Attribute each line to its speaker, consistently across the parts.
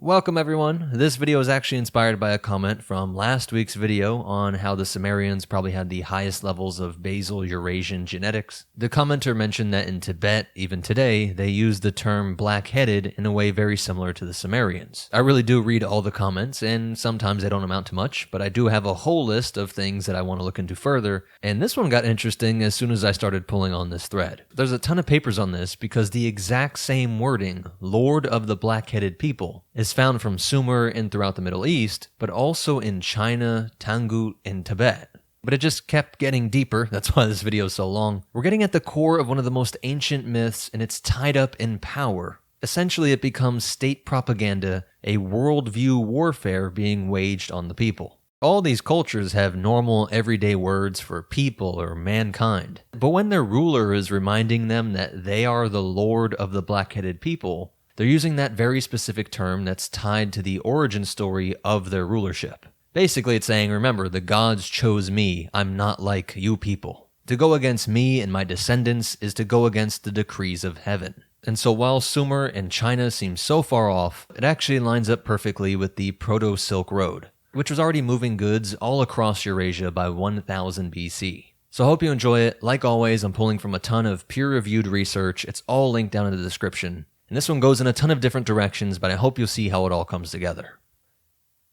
Speaker 1: Welcome everyone. This video is actually inspired by a comment from last week's video on how the Sumerians probably had the highest levels of Basal Eurasian genetics. The commenter mentioned that in Tibet, even today, they use the term black-headed in a way very similar to the Sumerians. I really do read all the comments, and sometimes they don't amount to much, but I do have a whole list of things that I want to look into further, and this one got interesting as soon as I started pulling on this thread. There's a ton of papers on this because the exact same wording, Lord of the Black-Headed People, is found from Sumer and throughout the Middle East, but also in China, Tangut, and Tibet. But it just kept getting deeper, that's why this video is so long. We're getting at the core of one of the most ancient myths, and it's tied up in power. Essentially, it becomes state propaganda, a worldview warfare being waged on the people. All these cultures have normal, everyday words for people or mankind. But when their ruler is reminding them that they are the Lord of the Black-Headed People, they're using that very specific term that's tied to the origin story of their rulership. Basically, it's saying, remember, the gods chose me, I'm not like you people. To go against me and my descendants is to go against the decrees of heaven. And so while Sumer and China seem so far off, it actually lines up perfectly with the Proto-Silk Road, which was already moving goods all across Eurasia by 1000 BC. So I hope you enjoy it. Like always, I'm pulling from a ton of peer-reviewed research. It's all linked down in the description. And this one goes in a ton of different directions, but I hope you'll see how it all comes together.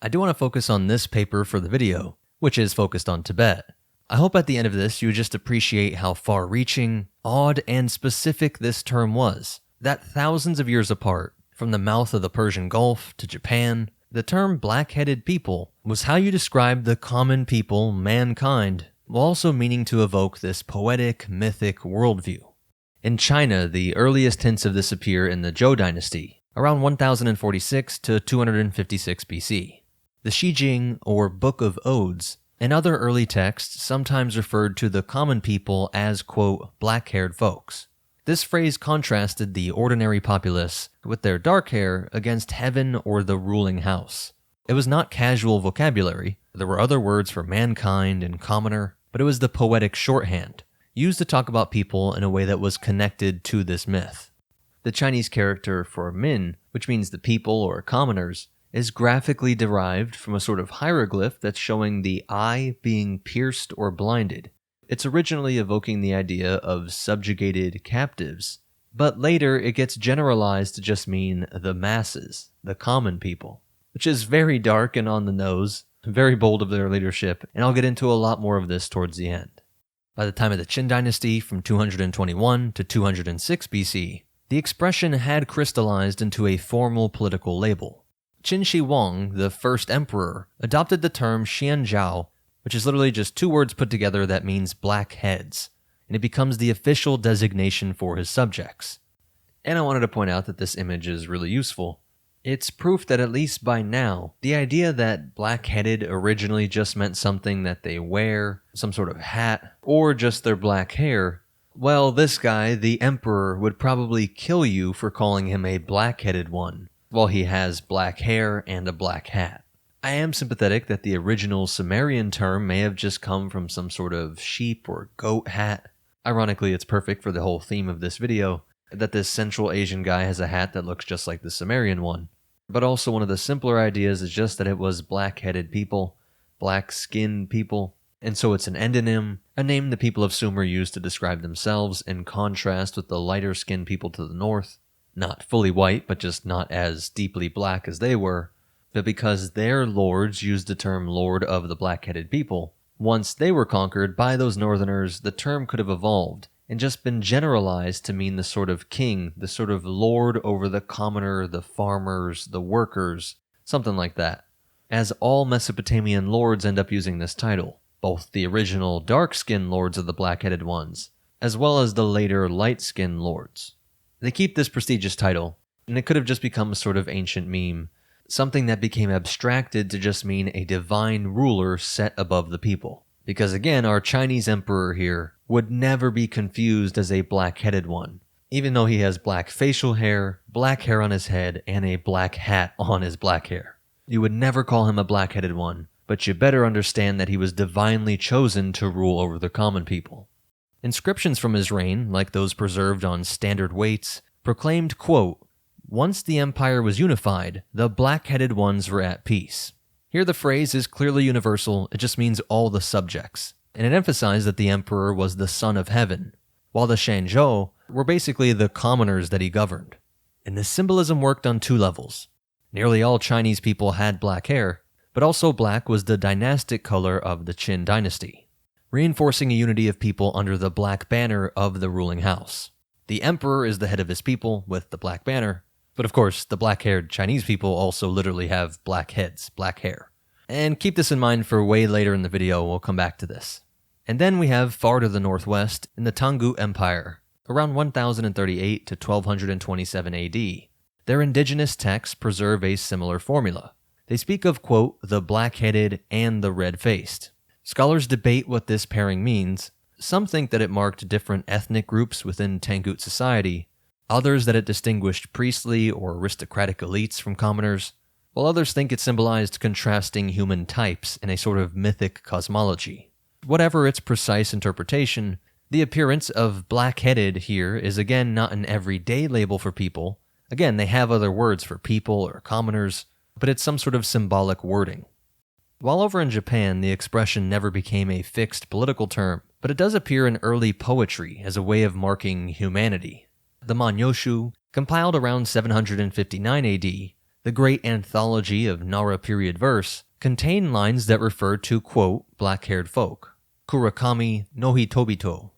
Speaker 1: I do want to focus on this paper for the video, which is focused on Tibet. I hope at the end of this you just appreciate how far-reaching, odd, and specific this term was. That thousands of years apart, from the mouth of the Persian Gulf to Japan, the term black-headed people was how you described the common people, mankind, while also meaning to evoke this poetic, mythic worldview. In China, the earliest hints of this appear in the Zhou dynasty, around 1046 to 256 BC. The Shijing, or Book of Odes, and other early texts sometimes referred to the common people as, quote, black-haired folks. This phrase contrasted the ordinary populace with their dark hair against heaven or the ruling house. It was not casual vocabulary. There were other words for mankind and commoner, but it was the poetic shorthand, used to talk about people in a way that was connected to this myth. The Chinese character for min, which means the people or commoners, is graphically derived from a sort of hieroglyph that's showing the eye being pierced or blinded. It's originally evoking the idea of subjugated captives, but later it gets generalized to just mean the masses, the common people, which is very dark and on the nose, very bold of their leadership, and I'll get into a lot more of this towards the end. By the time of the Qin dynasty, from 221 to 206 BC, the expression had crystallized into a formal political label. Qin Shi Huang, the first emperor, adopted the term Xianzhao, which is literally just two words put together that means black heads, and it becomes the official designation for his subjects. And I wanted to point out that this image is really useful. It's proof that at least by now, the idea that black-headed originally just meant something that they wear, some sort of hat, or just their black hair, well, this guy, the emperor, would probably kill you for calling him a black-headed one, while he has black hair and a black hat. I am sympathetic that the original Sumerian term may have just come from some sort of sheep or goat hat. Ironically, it's perfect for the whole theme of this video, that this Central Asian guy has a hat that looks just like the Sumerian one. But also one of the simpler ideas is just that it was black-headed people, black-skinned people, and so it's an endonym, a name the people of Sumer used to describe themselves in contrast with the lighter-skinned people to the north. Not fully white, but just not as deeply black as they were. But because their lords used the term Lord of the Black-Headed People, once they were conquered by those northerners, the term could have evolved and just been generalized to mean the sort of king, the sort of lord over the commoner, the farmers, the workers, something like that. As all Mesopotamian lords end up using this title, both the original dark-skinned lords of the black-headed ones, as well as the later light-skinned lords. They keep this prestigious title, and it could have just become a sort of ancient meme, something that became abstracted to just mean a divine ruler set above the people. Because again, our Chinese emperor here would never be confused as a black-headed one, even though he has black facial hair on his head, and a black hat on his black hair. You would never call him a black-headed one, but you better understand that he was divinely chosen to rule over the common people. Inscriptions from his reign, like those preserved on standard weights, proclaimed, quote, Once the empire was unified, the black-headed ones were at peace. Here the phrase is clearly universal, it just means all the subjects, and it emphasized that the emperor was the son of heaven, while the Shenzhou were basically the commoners that he governed. And the symbolism worked on two levels. Nearly all Chinese people had black hair, but also black was the dynastic color of the Qin dynasty, reinforcing a unity of people under the black banner of the ruling house. The emperor is the head of his people with the black banner, but of course the black-haired Chinese people also literally have black heads, black hair. And keep this in mind for way later in the video, we'll come back to this. And then we have far to the northwest in the Tangu Empire, around 1038 to 1227 AD. Their indigenous texts preserve a similar formula. They speak of, quote, the black-headed and the red-faced. Scholars debate what this pairing means. Some think that it marked different ethnic groups within Tangut society, others that it distinguished priestly or aristocratic elites from commoners, while others think it symbolized contrasting human types in a sort of mythic cosmology. Whatever its precise interpretation, the appearance of black-headed here is again not an everyday label for people. Again, they have other words for people or commoners, but it's some sort of symbolic wording. While over in Japan, the expression never became a fixed political term, but it does appear in early poetry as a way of marking humanity. The Manyoshu, compiled around 759 AD, the great anthology of Nara period verse, contain lines that refer to, quote, black-haired folk, Kurakami no Hitobito.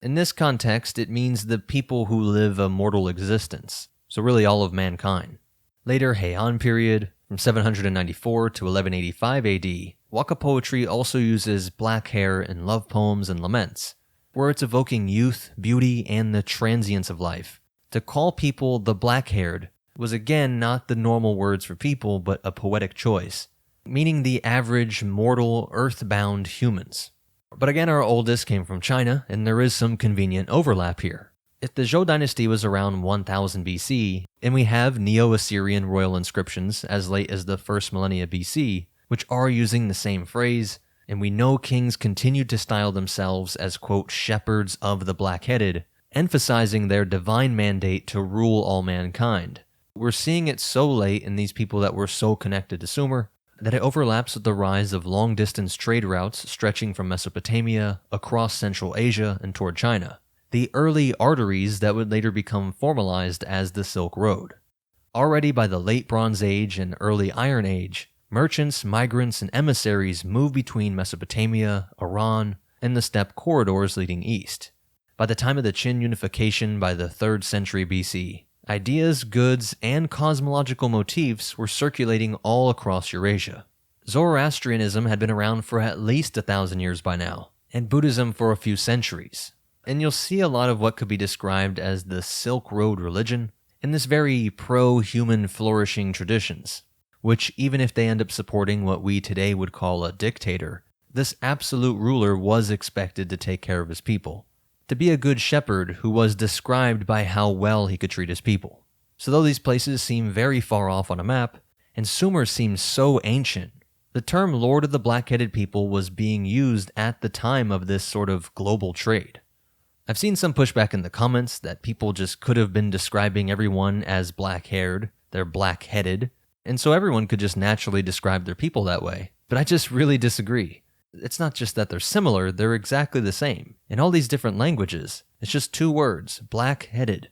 Speaker 1: In this context, it means the people who live a mortal existence, so really all of mankind. Later Heian period, from 794 to 1185 AD, Waka poetry also uses black hair in love poems and laments, where it's evoking youth, beauty, and the transience of life. To call people the black-haired was again not the normal words for people, but a poetic choice, meaning the average, mortal, earth-bound humans. But again, our oldest came from China, and there is some convenient overlap here. If the Zhou dynasty was around 1000 BC, and we have Neo-Assyrian royal inscriptions as late as the first millennia BC, which are using the same phrase, and we know kings continued to style themselves as, quote, shepherds of the black-headed, emphasizing their divine mandate to rule all mankind. We're seeing it so late in these people that were so connected to Sumer, that it overlaps with the rise of long-distance trade routes stretching from Mesopotamia, across Central Asia, and toward China. The early arteries that would later become formalized as the Silk Road. Already by the late Bronze Age and early Iron Age, merchants, migrants, and emissaries moved between Mesopotamia, Iran, and the steppe corridors leading east. By the time of the Qin unification by the 3rd century BC, ideas, goods, and cosmological motifs were circulating all across Eurasia. Zoroastrianism had been around for at least 1,000 years by now, and Buddhism for a few centuries. And you'll see a lot of what could be described as the Silk Road religion in this very pro-human flourishing traditions, which even if they end up supporting what we today would call a dictator, this absolute ruler was expected to take care of his people, to be a good shepherd who was described by how well he could treat his people. So though these places seem very far off on a map, and Sumer seems so ancient, the term Lord of the Black-Headed People was being used at the time of this sort of global trade. I've seen some pushback in the comments that people just could have been describing everyone as black-haired, they're black-headed, and so everyone could just naturally describe their people that way. But I just really disagree. It's not just that they're similar, they're exactly the same. In all these different languages, it's just two words, black-headed.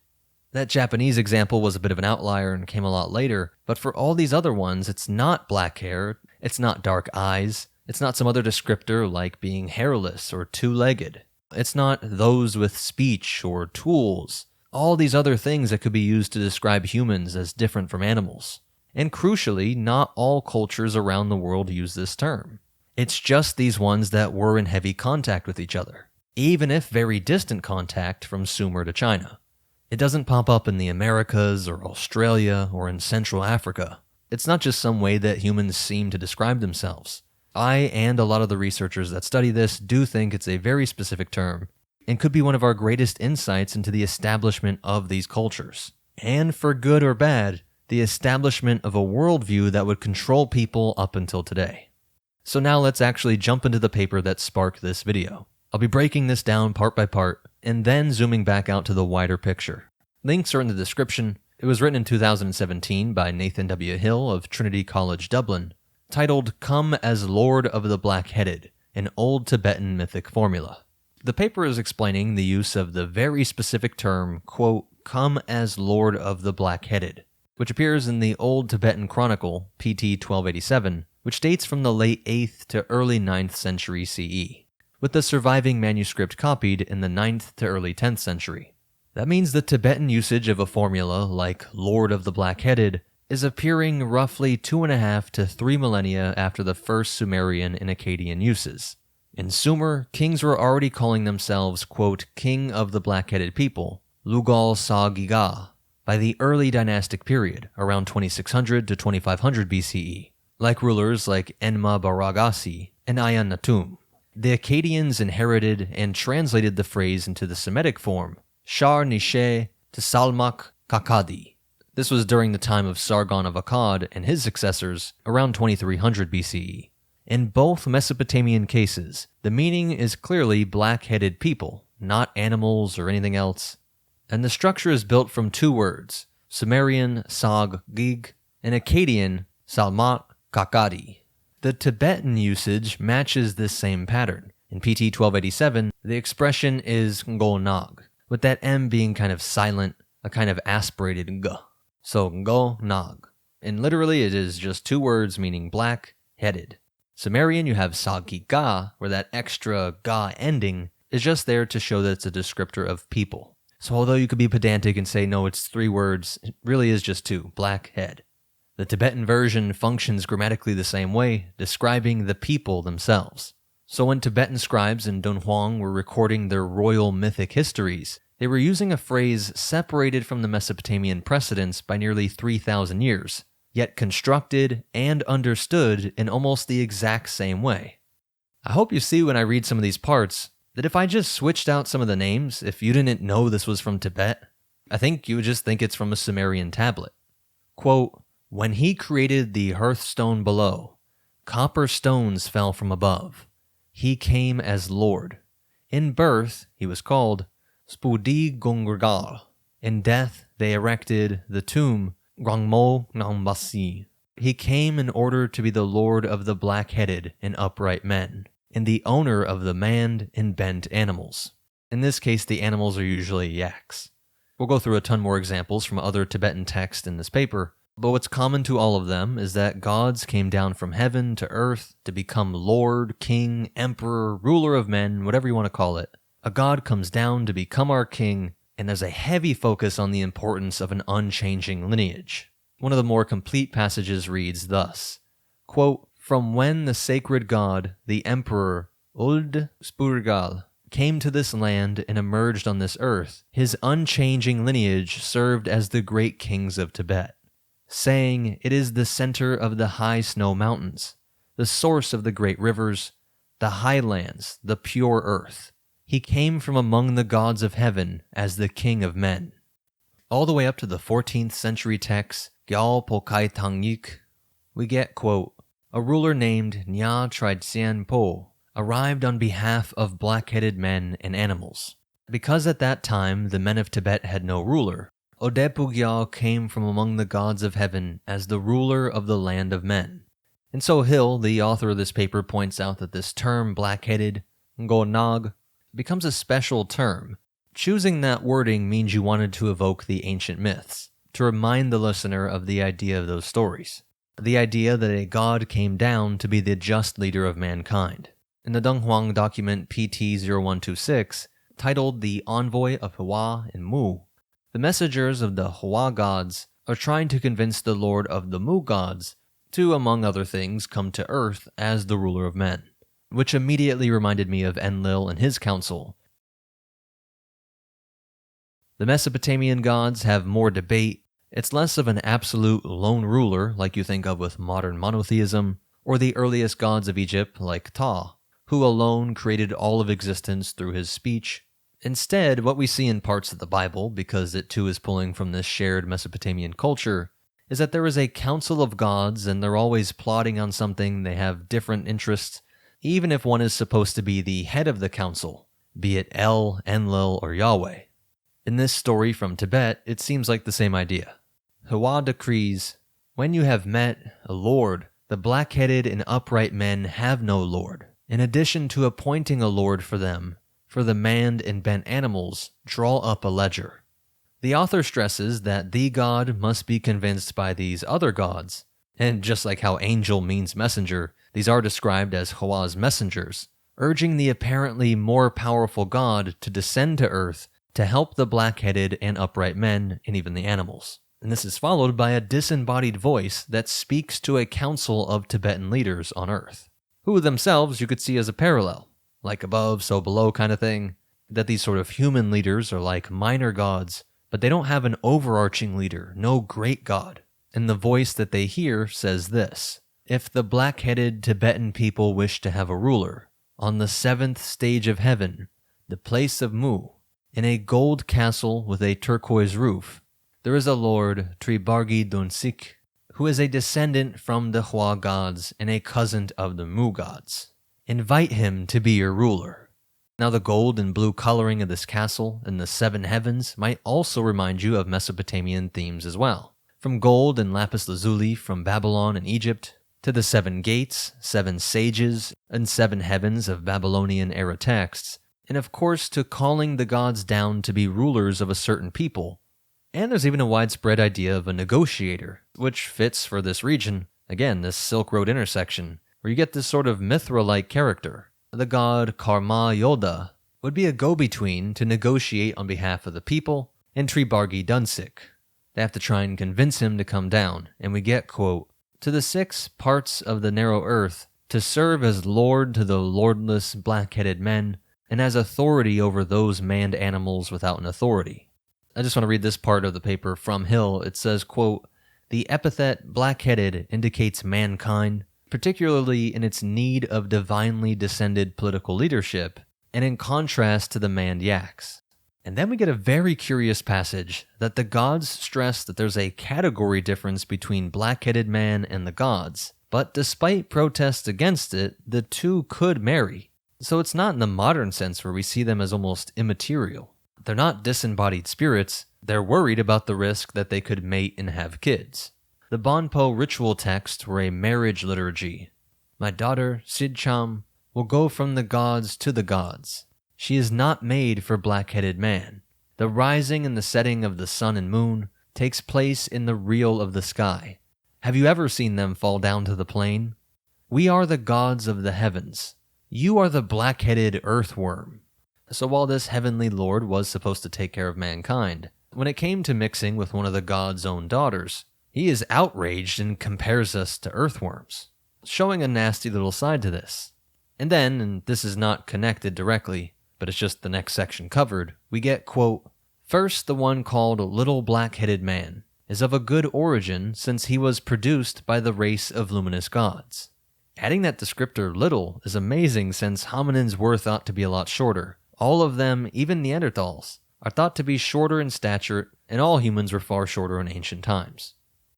Speaker 1: That Japanese example was a bit of an outlier and came a lot later, but for all these other ones, it's not black hair, it's not dark eyes, it's not some other descriptor like being hairless or two-legged. It's not those with speech or tools, all these other things that could be used to describe humans as different from animals. And crucially, not all cultures around the world use this term. It's just these ones that were in heavy contact with each other, even if very distant contact from Sumer to China. It doesn't pop up in the Americas or Australia or in Central Africa. It's not just some way that humans seem to describe themselves. I and a lot of the researchers that study this do think it's a very specific term and could be one of our greatest insights into the establishment of these cultures. And for good or bad, the establishment of a worldview that would control people up until today. So now let's actually jump into the paper that sparked this video. I'll be breaking this down part by part and then zooming back out to the wider picture. Links are in the description, It was written in 2017 by Nathan W. Hill of Trinity College, Dublin, titled Come as Lord of the Black-Headed, an Old Tibetan Mythic Formula. The paper is explaining the use of the very specific term, quote, come as Lord of the Black-Headed, which appears in the Old Tibetan Chronicle, PT 1287, which dates from the late 8th to early 9th century CE, with the surviving manuscript copied in the 9th to early 10th century. That means the Tibetan usage of a formula like Lord of the Black-Headed is appearing roughly 2.5 to 3 millennia after the first Sumerian and Akkadian uses. In Sumer, kings were already calling themselves, quote, King of the Black-Headed People, Lugal Sa Giga, by the early dynastic period, around 2600 to 2500 BCE, like rulers like Enma Baragasi and Ayan Natum. The Akkadians inherited and translated the phrase into the Semitic form, Shar Nishe Tsalmak Kakadi. This was during the time of Sargon of Akkad and his successors, around 2300 BCE. In both Mesopotamian cases, the meaning is clearly black-headed people, not animals or anything else. And the structure is built from two words, Sumerian Sag Gig and Akkadian Salmat Kakadi. The Tibetan usage matches this same pattern. In PT 1287, the expression is Ngo-Nag, with that M being kind of silent, a kind of aspirated G. So Ngo-Nag. And literally it is just two words meaning black-headed. Sumerian, you have Sa-Gi-Ga, where that extra Ga ending is just there to show that it's a descriptor of people. So although you could be pedantic and say, no, it's 3 words, it really is just 2, black head. The Tibetan version functions grammatically the same way, describing the people themselves. So when Tibetan scribes in Dunhuang were recording their royal mythic histories, they were using a phrase separated from the Mesopotamian precedents by nearly 3,000 years, yet constructed and understood in almost the exact same way. I hope you see when I read some of these parts that if I just switched out some of the names, if you didn't know this was from Tibet, I think you would just think it's from a Sumerian tablet. Quote, when he created the hearthstone below, copper stones fell from above. He came as Lord. In birth, he was called Spudi Gongregal. In death, they erected the tomb Grangmo Nambasi. He came in order to be the Lord of the black-headed and upright men, and the owner of the manned and bent animals. In this case, the animals are usually yaks. We'll go through a ton more examples from other Tibetan texts in this paper, but what's common to all of them is that gods came down from heaven to earth to become Lord, King, Emperor, Ruler of men, whatever you want to call it. A god comes down to become our king, and there's a heavy focus on the importance of an unchanging lineage. One of the more complete passages reads thus, quote, from when the sacred god, the emperor, Uld Spurgal, came to this land and emerged on this earth, his unchanging lineage served as the great kings of Tibet, saying it is the center of the high snow mountains, the source of the great rivers, the highlands, the pure earth. He came from among the gods of heaven as the king of men. All the way up to the 14th century text, Gyal Pokai Tangyik, we get, quote, a ruler named Nya Tridzian Po arrived on behalf of black-headed men and animals. Because at that time the men of Tibet had no ruler, Odepu Gyal came from among the gods of heaven as the ruler of the land of men. And so Hill, the author of this paper, points out that this term black-headed, Ngo-Nag, becomes a special term. Choosing that wording means you wanted to evoke the ancient myths, to remind the listener of the idea of those stories. The idea that a god came down to be the just leader of mankind. In the Dunhuang document PT 0126, titled The Envoy of Hua and Mu, the messengers of the Hua gods are trying to convince the lord of the Mu gods to, among other things, come to earth as the ruler of men, which immediately reminded me of Enlil and his council. The Mesopotamian gods have more debate. It's less of an absolute lone ruler like you think of with modern monotheism, or the earliest gods of Egypt like Ptah, who alone created all of existence through his speech. Instead, what we see in parts of the Bible, because it too is pulling from this shared Mesopotamian culture, is that there is a council of gods and they're always plotting on something, they have different interests, even if one is supposed to be the head of the council, be it El, Enlil, or Yahweh. In this story from Tibet, it seems like the same idea. Hwa decrees, "When you have met a lord, the black-headed and upright men have no lord. In addition to appointing a lord for them, for the manned and bent animals, draw up a ledger." The author stresses that the god must be convinced by these other gods, and just like how angel means messenger, these are described as Hwa's messengers, urging the apparently more powerful god to descend to earth to help the black-headed and upright men and even the animals. And this is followed by a disembodied voice that speaks to a council of Tibetan leaders on earth, who themselves you could see as a parallel, like above, so below kind of thing, that these sort of human leaders are like minor gods, but they don't have an overarching leader, no great god. And the voice that they hear says this: "If the black-headed Tibetan people wish to have a ruler, on the 7th stage of heaven, the place of Mu, in a gold castle with a turquoise roof, there is a lord, Tribargi Dunsik, who is a descendant from the Hwa gods and a cousin of the Mu gods. Invite him to be your ruler." Now the gold and blue coloring of this castle in the 7 heavens might also remind you of Mesopotamian themes as well. From gold and lapis lazuli from Babylon and Egypt, to the 7 gates, 7 sages, and 7 heavens of Babylonian-era texts, and of course to calling the gods down to be rulers of a certain people. And there's even a widespread idea of a negotiator, which fits for this region, again, this Silk Road intersection, where you get this sort of Mithra-like character. The god Karma Yoda would be a go-between to negotiate on behalf of the people, and Tribargi Dunsik. They have to try and convince him to come down, and we get, quote, "To the 6 parts of the narrow earth, to serve as lord to the lordless black-headed men, and as authority over those manned animals without an authority." I just want to read this part of the paper from Hill. It says, quote, "The epithet black-headed indicates mankind, particularly in its need of divinely descended political leadership, and in contrast to the manned yaks." And then we get a very curious passage that the gods stress that there's a category difference between black-headed man and the gods, but despite protests against it, the two could marry. So it's not in the modern sense where we see them as almost immaterial. They're not disembodied spirits, they're worried about the risk that they could mate and have kids. The Bonpo ritual texts were a marriage liturgy. "My daughter, Sidcham, will go from the gods to the gods. She is not made for black-headed man. The rising and the setting of the sun and moon takes place in the reel of the sky. Have you ever seen them fall down to the plain? We are the gods of the heavens. You are the black-headed earthworm." So while this heavenly lord was supposed to take care of mankind, when it came to mixing with one of the god's own daughters, he is outraged and compares us to earthworms, showing a nasty little side to this. And then, and this is not connected directly, but it's just the next section covered, we get, quote, "First, the one called Little Black-Headed Man is of a good origin since he was produced by the race of luminous gods." Adding that descriptor little is amazing since hominins were thought to be a lot shorter. All of them, even Neanderthals, are thought to be shorter in stature, and all humans were far shorter in ancient times.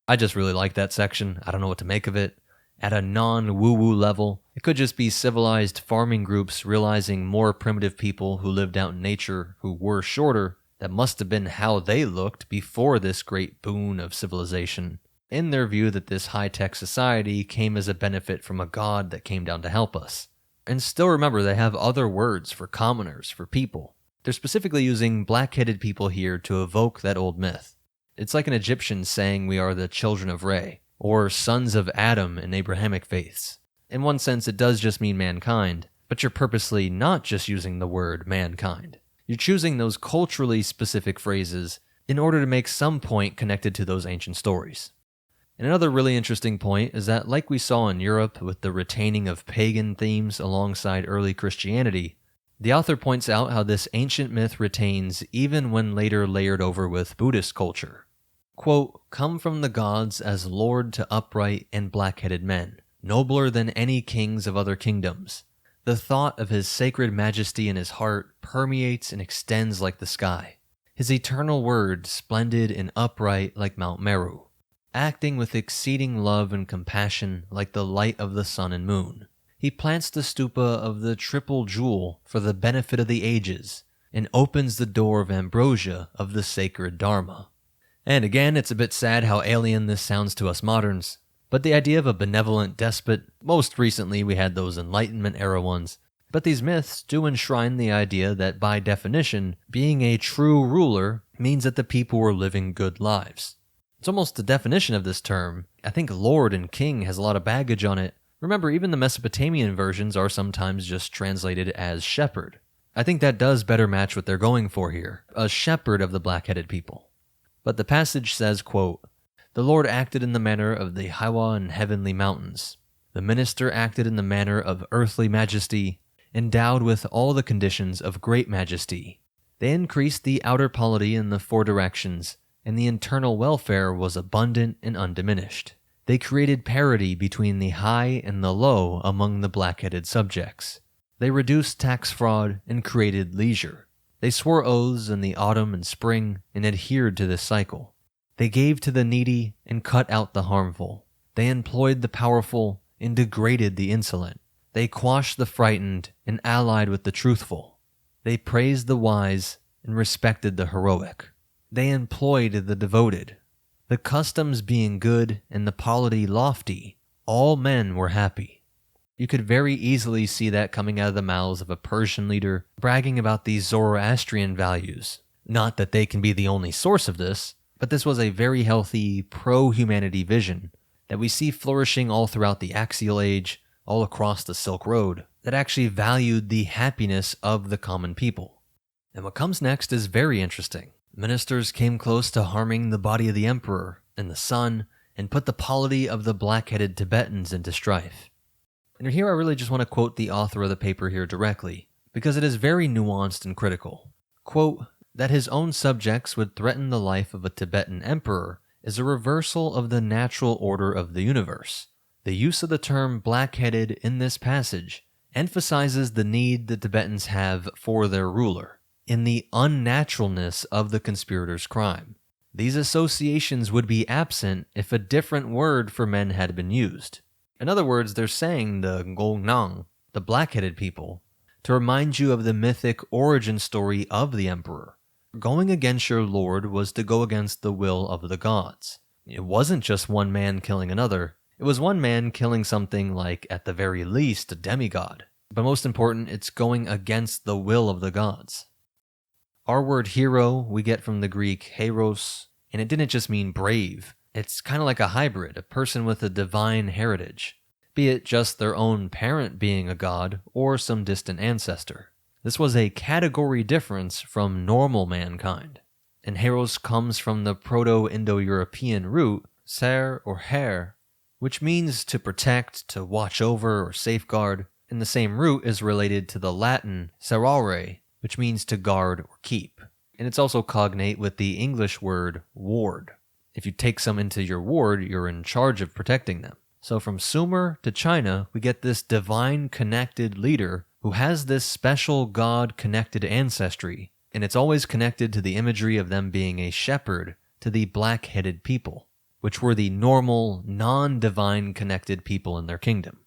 Speaker 1: I just really like that section. I don't know what to make of it. At a non-woo-woo level, it could just be civilized farming groups realizing more primitive people who lived out in nature who were shorter. That must have been how they looked before this great boon of civilization, in their view that this high-tech society came as a benefit from a god that came down to help us. And still remember, they have other words for commoners, for people. They're specifically using black-headed people here to evoke that old myth. It's like an Egyptian saying we are the children of Re, or sons of Adam in Abrahamic faiths. In one sense, it does just mean mankind, but you're purposely not just using the word mankind. You're choosing those culturally specific phrases in order to make some point connected to those ancient stories. And another really interesting point is that, like we saw in Europe with the retaining of pagan themes alongside early Christianity, the author points out how this ancient myth retains even when later layered over with Buddhist culture. Quote, "Come from the gods as lord to upright and black-headed men, nobler than any kings of other kingdoms. The thought of his sacred majesty in his heart permeates and extends like the sky. His eternal word splendid and upright like Mount Meru, acting with exceeding love and compassion like the light of the sun and moon. He plants the stupa of the triple jewel for the benefit of the ages and opens the door of ambrosia of the sacred Dharma." And again, it's a bit sad how alien this sounds to us moderns, but the idea of a benevolent despot, most recently we had those Enlightenment era ones, but these myths do enshrine the idea that by definition, being a true ruler means that the people were living good lives. It's almost the definition of this term. I think lord and king has a lot of baggage on it. Remember, even the Mesopotamian versions are sometimes just translated as shepherd. I think that does better match what they're going for here, a shepherd of the black-headed people. But the passage says, quote, "The Lord acted in the manner of the Hiwa and heavenly mountains. The minister acted in the manner of earthly majesty, endowed with all the conditions of great majesty. They increased the outer polity in the four directions, and the internal welfare was abundant and undiminished. They created parity between the high and the low among the black-headed subjects. They reduced tax fraud and created leisure. They swore oaths in the autumn and spring and adhered to this cycle. They gave to the needy and cut out the harmful. They employed the powerful and degraded the insolent. They quashed the frightened and allied with the truthful. They praised the wise and respected the heroic. They employed the devoted. The customs being good and the polity lofty, all men were happy." You could very easily see that coming out of the mouths of a Persian leader bragging about these Zoroastrian values. Not that they can be the only source of this, but this was a very healthy, pro-humanity vision that we see flourishing all throughout the Axial Age, all across the Silk Road, that actually valued the happiness of the common people. And what comes next is very interesting. Ministers came close to harming the body of the emperor and the sun, and put the polity of the black-headed Tibetans into strife. And here I really just want to quote the author of the paper here directly, because it is very nuanced and critical. Quote, "That his own subjects would threaten the life of a Tibetan emperor is a reversal of the natural order of the universe. The use of the term black-headed in this passage emphasizes the need the Tibetans have for their ruler, in the unnaturalness of the conspirators' crime. These associations would be absent if a different word for men had been used." In other words, they're saying the Ngongnang, the black-headed people, to remind you of the mythic origin story of the emperor. Going against your lord was to go against the will of the gods. It wasn't just one man killing another. It was one man killing something like, at the very least, a demigod. But most important, it's going against the will of the gods. Our word hero we get from the Greek heros, and it didn't just mean brave. It's kind of like a hybrid, a person with a divine heritage, be it just their own parent being a god or some distant ancestor. This was a category difference from normal mankind. And heros comes from the Proto-Indo-European root, ser or her, which means to protect, to watch over, or safeguard, and the same root is related to the Latin serare, which means to guard or keep. And it's also cognate with the English word ward. If you take some into your ward, you're in charge of protecting them. So from Sumer to China, we get this divine connected leader who has this special God-connected ancestry, and it's always connected to the imagery of them being a shepherd to the black-headed people, which were the normal, non-divine connected people in their kingdom.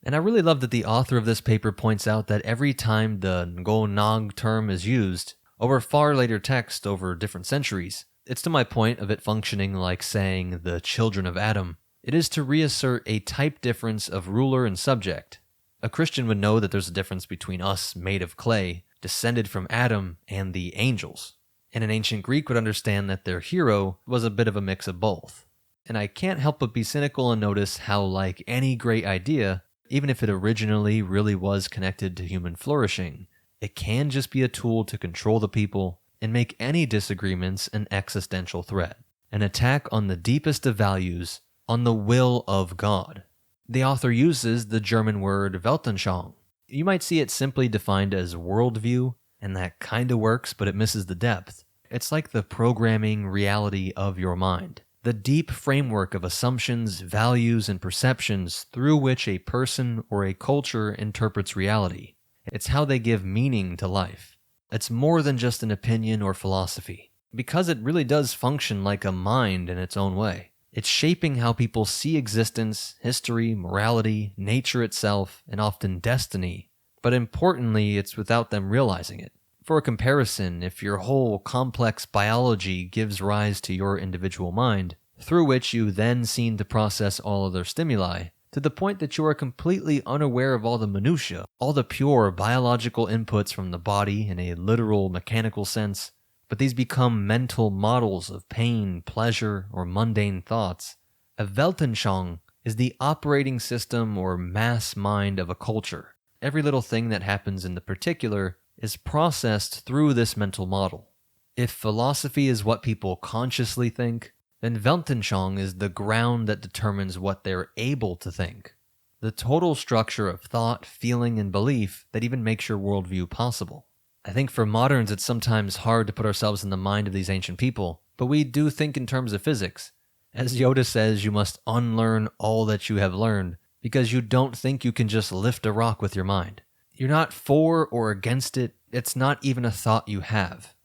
Speaker 1: And I really love that the author of this paper points out that every time the Ngo-Nag term is used, over far later text over different centuries, it's to my point of it functioning like saying the children of Adam. It is to reassert a type difference of ruler and subject. A Christian would know that there's a difference between us made of clay, descended from Adam, and the angels. And an ancient Greek would understand that their hero was a bit of a mix of both. And I can't help but be cynical and notice how, like any great idea, even if it originally really was connected to human flourishing, it can just be a tool to control the people and make any disagreements an existential threat, an attack on the deepest of values, on the will of God. The author uses the German word Weltanschauung. You might see it simply defined as worldview, and that kinda works, but it misses the depth. It's like the programming reality of your mind, the deep framework of assumptions, values, and perceptions through which a person or a culture interprets reality. It's how they give meaning to life. It's more than just an opinion or philosophy, because it really does function like a mind in its own way. It's shaping how people see existence, history, morality, nature itself, and often destiny. But importantly, it's without them realizing it. For a comparison, if your whole complex biology gives rise to your individual mind, through which you then seem to process all other stimuli, to the point that you are completely unaware of all the minutiae, all the pure biological inputs from the body in a literal mechanical sense, but these become mental models of pain, pleasure, or mundane thoughts. A Weltanschauung is the operating system or mass mind of a culture. Every little thing that happens in the particular is processed through this mental model. If philosophy is what people consciously think, then Weltanschauung is the ground that determines what they're able to think. The total structure of thought, feeling, and belief that even makes your worldview possible. I think for moderns it's sometimes hard to put ourselves in the mind of these ancient people, but we do think in terms of physics. As Yoda says, you must unlearn all that you have learned, because you don't think you can just lift a rock with your mind. You're not for or against it, it's not even a thought you have.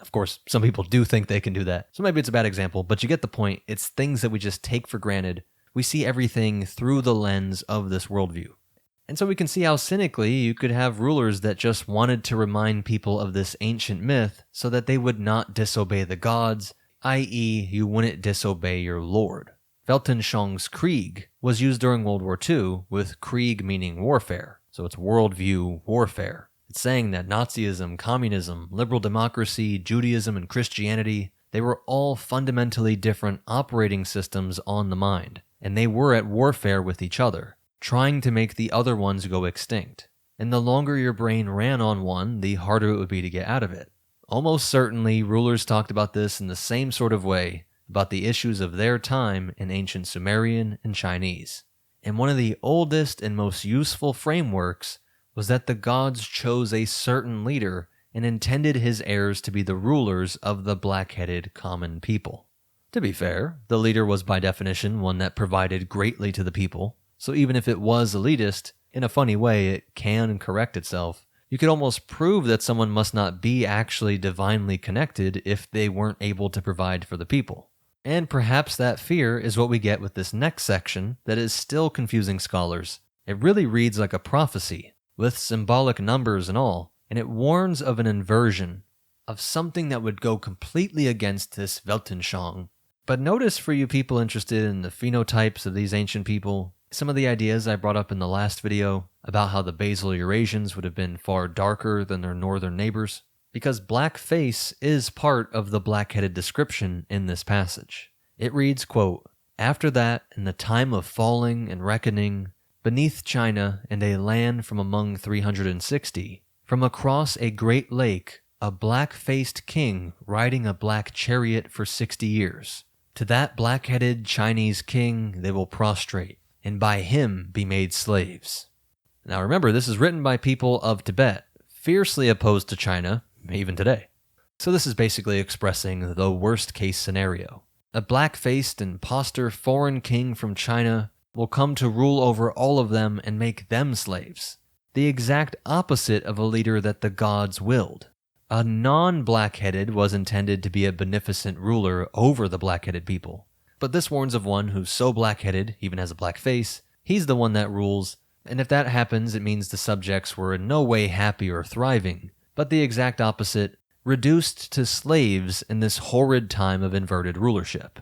Speaker 1: Of course, some people do think they can do that, so maybe it's a bad example, but you get the point. It's things that we just take for granted. We see everything through the lens of this worldview. And so we can see how cynically you could have rulers that just wanted to remind people of this ancient myth so that they would not disobey the gods, i.e., you wouldn't disobey your lord. Weltanschauung's Krieg was used during World War II, with Krieg meaning warfare, so it's worldview warfare. It's saying that Nazism, communism, liberal democracy, Judaism, and Christianity, they were all fundamentally different operating systems on the mind, and they were at warfare with each other, trying to make the other ones go extinct. And the longer your brain ran on one, the harder it would be to get out of it. Almost certainly, rulers talked about this in the same sort of way about the issues of their time in ancient Sumerian and Chinese. And one of the oldest and most useful frameworks was that the gods chose a certain leader and intended his heirs to be the rulers of the black-headed common people. To be fair, the leader was by definition one that provided greatly to the people, so even if it was elitist, in a funny way it can correct itself. You could almost prove that someone must not be actually divinely connected if they weren't able to provide for the people. And perhaps that fear is what we get with this next section that is still confusing scholars. It really reads like a prophecy, with symbolic numbers and all, and it warns of an inversion, of something that would go completely against this Weltanschauung. But notice, for you people interested in the phenotypes of these ancient people, some of the ideas I brought up in the last video about how the Basal Eurasians would have been far darker than their northern neighbors, because black face is part of the black-headed description in this passage. It reads, quote, "After that, in the time of falling and reckoning, beneath China and a land from among 360, from across a great lake, a black-faced king riding a black chariot for 60 years. To that black-headed Chinese king they will prostrate, and by him be made slaves." Now remember, this is written by people of Tibet, fiercely opposed to China, even today. So this is basically expressing the worst-case scenario. A black-faced imposter foreign king from China will come to rule over all of them and make them slaves. The exact opposite of a leader that the gods willed. A non-black-headed was intended to be a beneficent ruler over the black-headed people. But this warns of one who's so black-headed, even has a black face, he's the one that rules, and if that happens, it means the subjects were in no way happy or thriving, but the exact opposite, reduced to slaves in this horrid time of inverted rulership.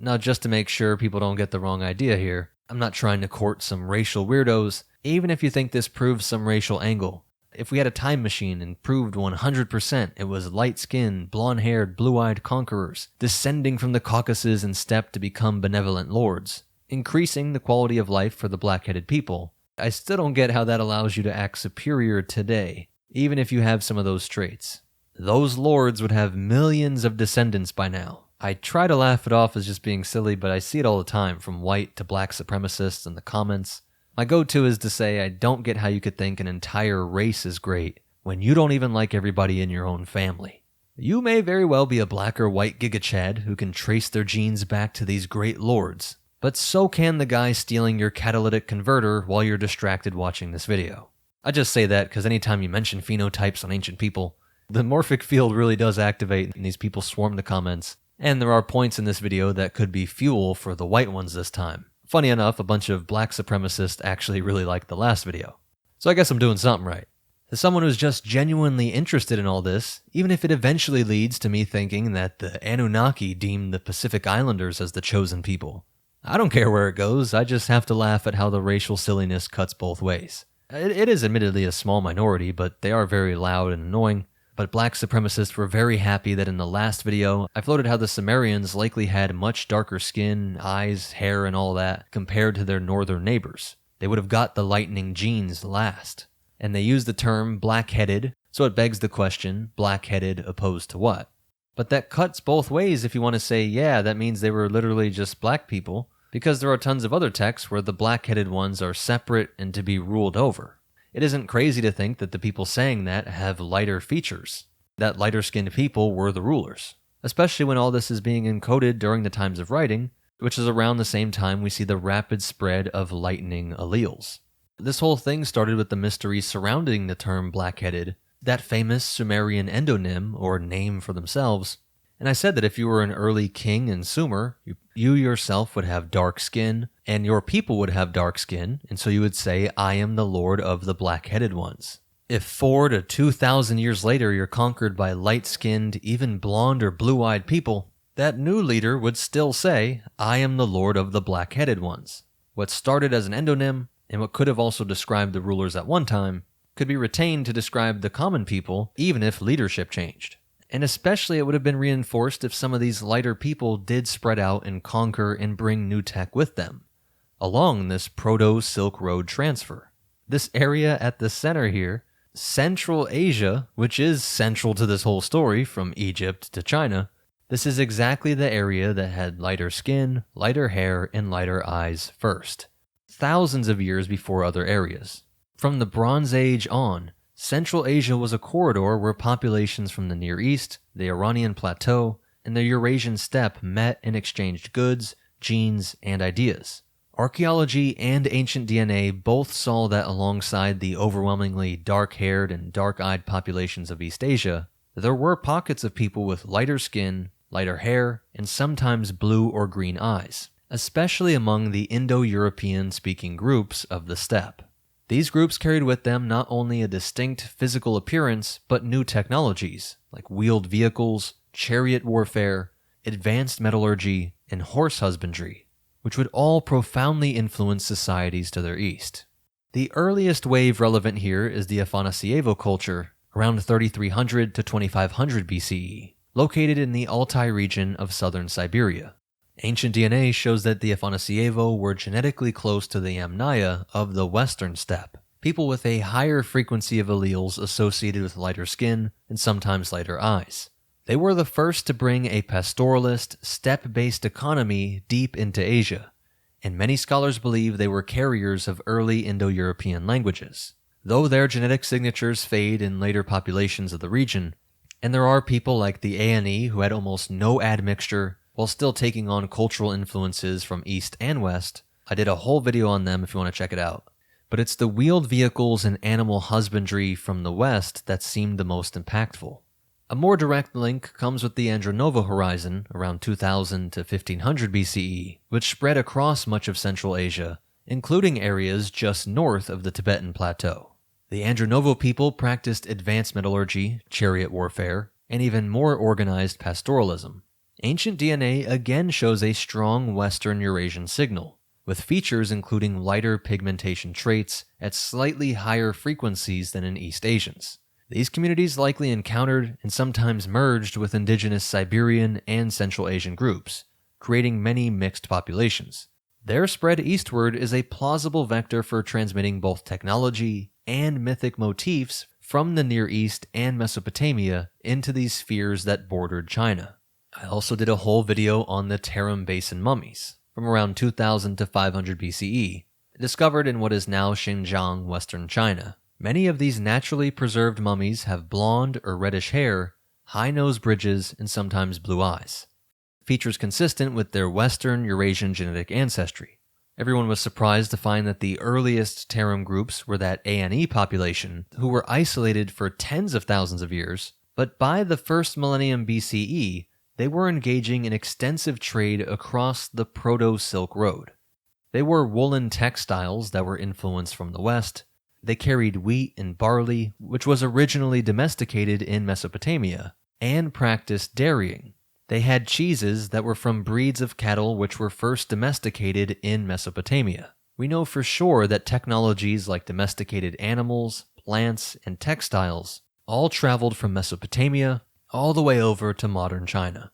Speaker 1: Now, just to make sure people don't get the wrong idea here, I'm not trying to court some racial weirdos, even if you think this proves some racial angle. If we had a time machine and proved 100% it was light-skinned, blonde-haired, blue-eyed conquerors descending from the Caucasus and steppe to become benevolent lords, increasing the quality of life for the black-headed people, I still don't get how that allows you to act superior today, even if you have some of those traits. Those lords would have millions of descendants by now. I try to laugh it off as just being silly, but I see it all the time, from white to black supremacists in the comments. My go-to is to say I don't get how you could think an entire race is great when you don't even like everybody in your own family. You may very well be a black or white giga-chad who can trace their genes back to these great lords, but so can the guy stealing your catalytic converter while you're distracted watching this video. I just say that because anytime you mention phenotypes on ancient people, the morphic field really does activate and these people swarm the comments, and there are points in this video that could be fuel for the white ones this time. Funny enough, a bunch of black supremacists actually really liked the last video. So I guess I'm doing something right. As someone who's just genuinely interested in all this, even if it eventually leads to me thinking that the Anunnaki deemed the Pacific Islanders as the chosen people, I don't care where it goes, I just have to laugh at how the racial silliness cuts both ways. It is admittedly a small minority, but they are very loud and annoying. But black supremacists were very happy that in the last video, I floated how the Sumerians likely had much darker skin, eyes, hair, and all that compared to their northern neighbors. They would have got the lightning genes last. And they used the term black-headed, so it begs the question, black-headed opposed to what? But that cuts both ways if you want to say, yeah, that means they were literally just black people, because there are tons of other texts where the black-headed ones are separate and to be ruled over. It isn't crazy to think that the people saying that have lighter features, that lighter-skinned people were the rulers, especially when all this is being encoded during the times of writing, which is around the same time we see the rapid spread of lightning alleles. This whole thing started with the mystery surrounding the term black-headed, that famous Sumerian endonym, or name for themselves, and I said that if you were an early king in Sumer, you yourself would have dark skin, and your people would have dark skin, and so you would say, I am the lord of the black-headed ones. If 4 to 2,000 years later you're conquered by light-skinned, even blonde or blue-eyed people, that new leader would still say, I am the lord of the black-headed ones. What started as an endonym, and what could have also described the rulers at one time, could be retained to describe the common people, even if leadership changed. And especially it would have been reinforced if some of these lighter people did spread out and conquer and bring new tech with them, along this proto-Silk Road transfer. This area at the center here, Central Asia, which is central to this whole story from Egypt to China, this is exactly the area that had lighter skin, lighter hair, and lighter eyes first, thousands of years before other areas. From the Bronze Age on, Central Asia was a corridor where populations from the Near East, the Iranian Plateau, and the Eurasian steppe met and exchanged goods, genes, and ideas. Archaeology and ancient DNA both saw that alongside the overwhelmingly dark-haired and dark-eyed populations of East Asia, there were pockets of people with lighter skin, lighter hair, and sometimes blue or green eyes, especially among the Indo-European speaking groups of the steppe. These groups carried with them not only a distinct physical appearance, but new technologies, like wheeled vehicles, chariot warfare, advanced metallurgy, and horse husbandry, which would all profoundly influence societies to their east. The earliest wave relevant here is the Afanasyevo culture, around 3300 to 2500 BCE, located in the Altai region of southern Siberia. Ancient DNA shows that the Afanasyevo were genetically close to the Yamnaya of the western steppe, people with a higher frequency of alleles associated with lighter skin and sometimes lighter eyes. They were the first to bring a pastoralist, steppe-based economy deep into Asia, and many scholars believe they were carriers of early Indo-European languages, though their genetic signatures fade in later populations of the region, and there are people like the Ane who had almost no admixture, while still taking on cultural influences from East and West. I did a whole video on them if you want to check it out. But it's the wheeled vehicles and animal husbandry from the West that seemed the most impactful. A more direct link comes with the Andronovo horizon around 2000 to 1500 BCE, which spread across much of Central Asia, including areas just north of the Tibetan Plateau. The Andronovo people practiced advanced metallurgy, chariot warfare, and even more organized pastoralism. Ancient DNA again shows a strong Western Eurasian signal, with features including lighter pigmentation traits at slightly higher frequencies than in East Asians. These communities likely encountered and sometimes merged with indigenous Siberian and Central Asian groups, creating many mixed populations. Their spread eastward is a plausible vector for transmitting both technology and mythic motifs from the Near East and Mesopotamia into these spheres that bordered China. I also did a whole video on the Tarim Basin mummies, from around 2000 to 500 BCE, discovered in what is now Xinjiang, western China. Many of these naturally preserved mummies have blonde or reddish hair, high nose bridges, and sometimes blue eyes. Features consistent with their Western Eurasian genetic ancestry. Everyone was surprised to find that the earliest Tarim groups were that ANE population, who were isolated for tens of thousands of years, but by the first millennium BCE, they were engaging in extensive trade across the Proto-Silk Road. They wore woolen textiles that were influenced from the West, They carried wheat and barley, which was originally domesticated in Mesopotamia, and practiced dairying. They had cheeses that were from breeds of cattle which were first domesticated in Mesopotamia. We know for sure that technologies like domesticated animals, plants, and textiles all traveled from Mesopotamia all the way over to modern China.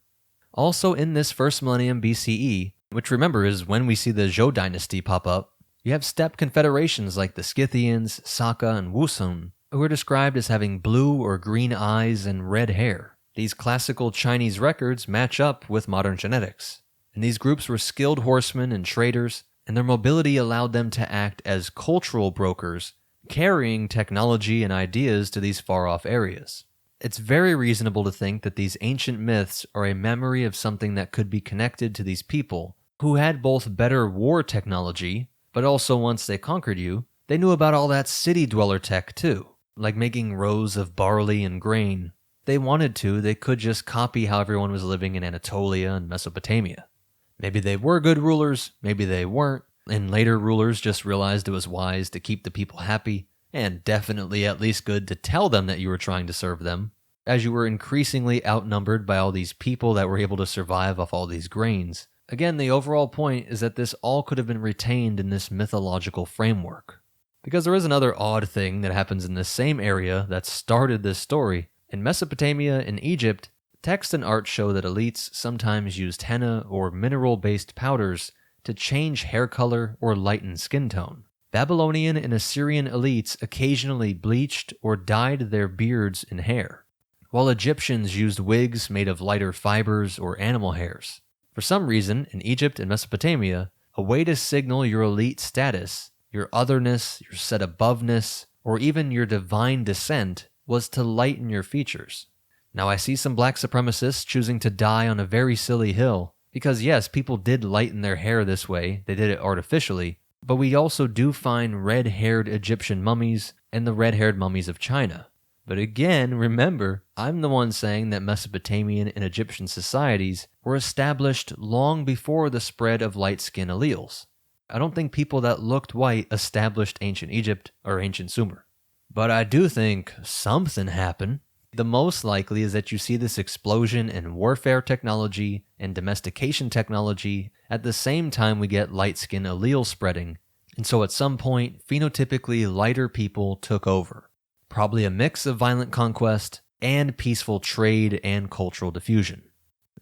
Speaker 1: Also in this first millennium BCE, which remember is when we see the Zhou dynasty pop up, you have steppe confederations like the Scythians, Saka, and Wusun, who are described as having blue or green eyes and red hair. These classical Chinese records match up with modern genetics. And these groups were skilled horsemen and traders, and their mobility allowed them to act as cultural brokers, carrying technology and ideas to these far-off areas. It's very reasonable to think that these ancient myths are a memory of something that could be connected to these people, who had both better war technology, but also once they conquered you, they knew about all that city dweller tech too, like making rows of barley and grain. If they wanted to, they could just copy how everyone was living in Anatolia and Mesopotamia. Maybe they were good rulers, maybe they weren't, and later rulers just realized it was wise to keep the people happy, and definitely at least good to tell them that you were trying to serve them, as you were increasingly outnumbered by all these people that were able to survive off all these grains. Again, the overall point is that this all could have been retained in this mythological framework. Because there is another odd thing that happens in this same area that started this story. In Mesopotamia and Egypt, text and art show that elites sometimes used henna or mineral-based powders to change hair color or lighten skin tone. Babylonian and Assyrian elites occasionally bleached or dyed their beards and hair, while Egyptians used wigs made of lighter fibers or animal hairs. For some reason, in Egypt and Mesopotamia, a way to signal your elite status, your otherness, your set aboveness, or even your divine descent was to lighten your features. Now I see some black supremacists choosing to die on a very silly hill, because yes, people did lighten their hair this way, they did it artificially, but we also do find red-haired Egyptian mummies and the red-haired mummies of China. But again, remember, I'm the one saying that Mesopotamian and Egyptian societies were established long before the spread of light-skin alleles. I don't think people that looked white established ancient Egypt or ancient Sumer. But I do think something happened. The most likely is that you see this explosion in warfare technology and domestication technology at the same time we get light-skin allele spreading, and so at some point, phenotypically lighter people took over. Probably a mix of violent conquest and peaceful trade and cultural diffusion.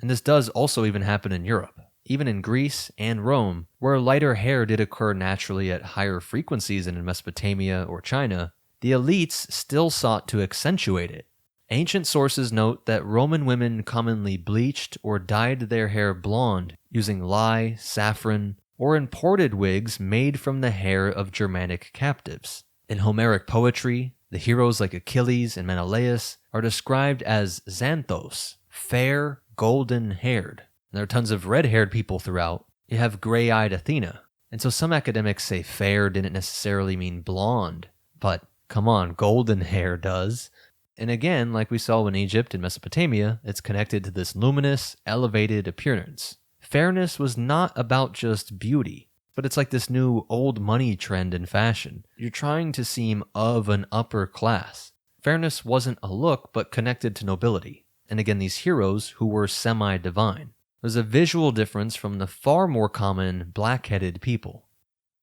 Speaker 1: And this does also even happen in Europe. Even in Greece and Rome, where lighter hair did occur naturally at higher frequencies than in Mesopotamia or China, the elites still sought to accentuate it. Ancient sources note that Roman women commonly bleached or dyed their hair blonde using lye, saffron, or imported wigs made from the hair of Germanic captives. In Homeric poetry, the heroes like Achilles and Menelaus are described as xanthos, fair, golden-haired. There are tons of red-haired people throughout. You have gray-eyed Athena. And so some academics say fair didn't necessarily mean blonde. But come on, golden hair does. And again, like we saw in Egypt and Mesopotamia, it's connected to this luminous, elevated appearance. Fairness was not about just beauty. But it's like this new old money trend in fashion. You're trying to seem of an upper class. Fairness wasn't a look, but connected to nobility. And again, these heroes who were semi-divine. There's a visual difference from the far more common black-headed people.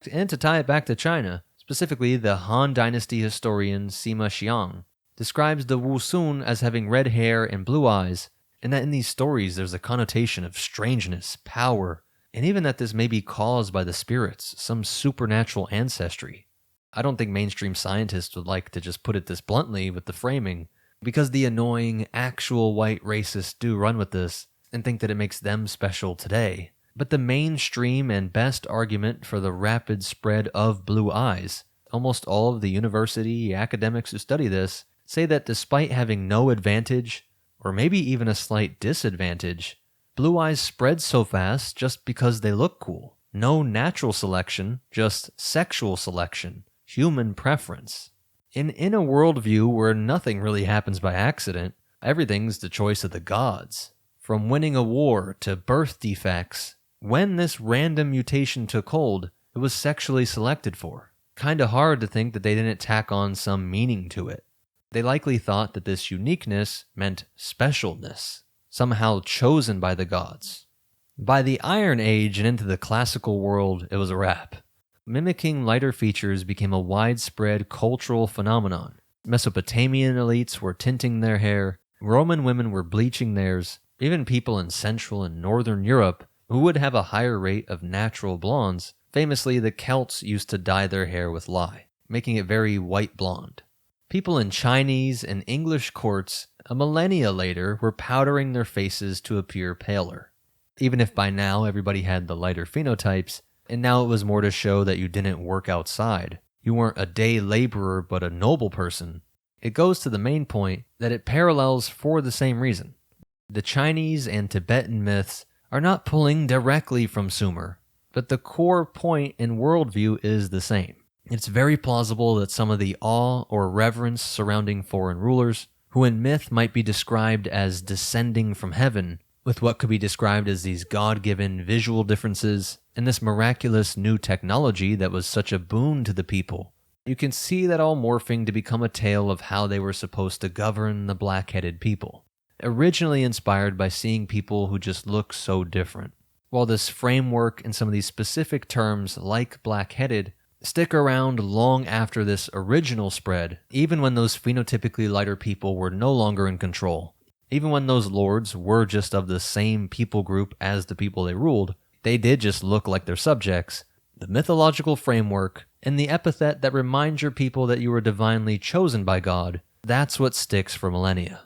Speaker 1: And to tie it back to China, specifically the Han Dynasty historian Sima Xiang describes the Wusun as having red hair and blue eyes, and that in these stories there's a connotation of strangeness, power, and even that this may be caused by the spirits, some supernatural ancestry. I don't think mainstream scientists would like to just put it this bluntly with the framing, because the annoying, actual white racists do run with this and think that it makes them special today. But the mainstream and best argument for the rapid spread of blue eyes, almost all of the university academics who study this, say that despite having no advantage, or maybe even a slight disadvantage, blue eyes spread so fast just because they look cool. No natural selection, just sexual selection, human preference. In a worldview where nothing really happens by accident, everything's the choice of the gods. From winning a war to birth defects, when this random mutation took hold, it was sexually selected for. Kinda hard to think that they didn't tack on some meaning to it. They likely thought that this uniqueness meant specialness, somehow chosen by the gods. By the Iron Age and into the classical world, it was a wrap. Mimicking lighter features became a widespread cultural phenomenon. Mesopotamian elites were tinting their hair, Roman women were bleaching theirs, even people in Central and Northern Europe who would have a higher rate of natural blondes. Famously, the Celts used to dye their hair with lye, making it very white blonde. People in Chinese and English courts a millennia later were powdering their faces to appear paler. Even if by now everybody had the lighter phenotypes, and now it was more to show that you didn't work outside. You weren't a day laborer but a noble person. It goes to the main point that it parallels for the same reason. The Chinese and Tibetan myths are not pulling directly from Sumer, but the core point in worldview is the same. It's very plausible that some of the awe or reverence surrounding foreign rulers, who in myth might be described as descending from heaven, with what could be described as these God-given visual differences, and this miraculous new technology that was such a boon to the people, you can see that all morphing to become a tale of how they were supposed to govern the black-headed people, originally inspired by seeing people who just look so different. While this framework and some of these specific terms, like black-headed, stick around long after this original spread, even when those phenotypically lighter people were no longer in control. Even when those lords were just of the same people group as the people they ruled, they did just look like their subjects. The mythological framework and the epithet that reminds your people that you were divinely chosen by God, that's what sticks for millennia.